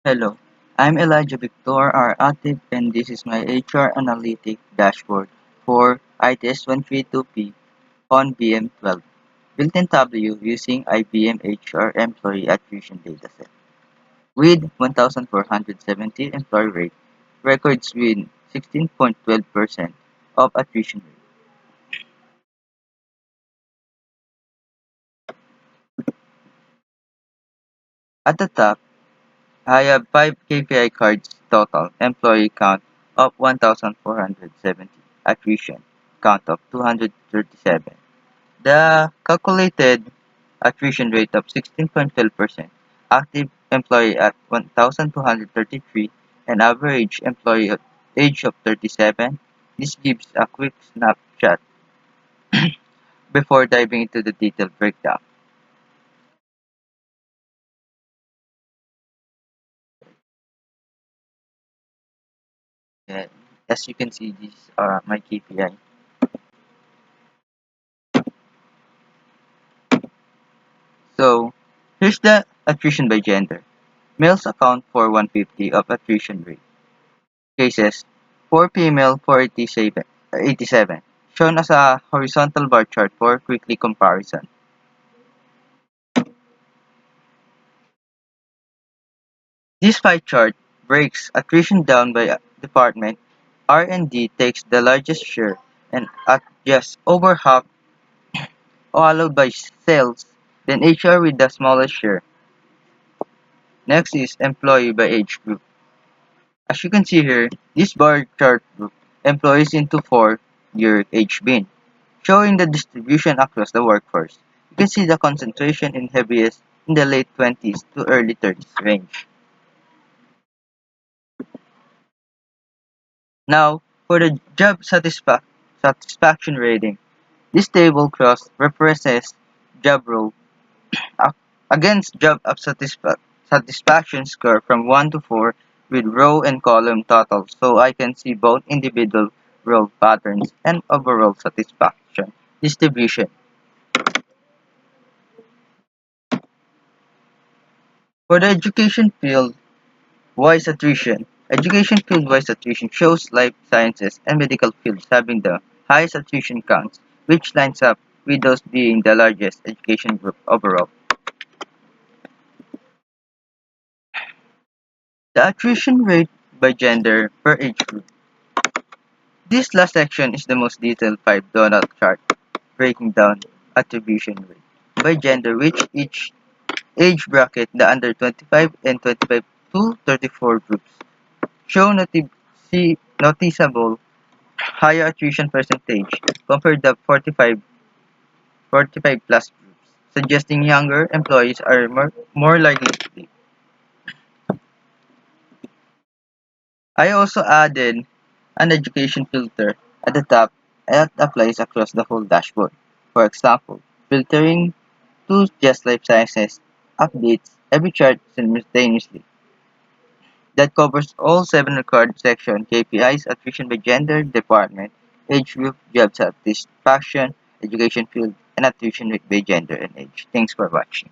Hello, I'm Elijah Victor, our active, and this is my HR Analytic dashboard for ITS 132P on BM12, built in W using IBM HR Employee Attrition Dataset. With 1,470 employee rate, records with 16.12% of attrition rate. At the top, I have 5 KPI cards total, employee count of 1,470, attrition count of 237. The calculated attrition rate of 16.12%, active employee at 1,233, and average employee age of 37. This gives a quick snapshot before diving into the detailed breakdown. Yeah, as you can see, these are my KPI. So, here's the attrition by gender. Males account for 150 of attrition rate. Cases, for female for 87, shown as a horizontal bar chart for quickly comparison. This pie chart breaks attrition down by department. R&D takes the largest share and at just over half, followed by sales, then HR with the smallest share. Next is employee by age group. As you can see here, this bar chart group employees into 4-year age bin, showing the distribution across the workforce. You can see the concentration in heaviest in the late 20s to early 30s range. Now, for the satisfaction rating, this table cross-references job role ac- against satisfaction score from 1 to 4 with row and column totals so I can see both individual role patterns and overall satisfaction distribution. For the education field, wise attrition. Education field-wise attrition shows life sciences and medical fields having the highest attrition counts, which lines up with those being the largest education group overall. The attrition rate by gender per age group. This last section is the most detailed 5 donut chart breaking down attribution rate by gender, which each age bracket the under 25 and 25 to 34 groups show noticeable higher attrition percentage compared to 45 plus groups, suggesting younger employees are more likely to leave. I also added an education filter at the top that applies across the whole dashboard. For example, filtering to just life sciences updates every chart simultaneously. That covers all 7 required sections: KPIs, attrition by gender, department, age group, job satisfaction, education field, and attrition rate by gender and age. Thanks for watching.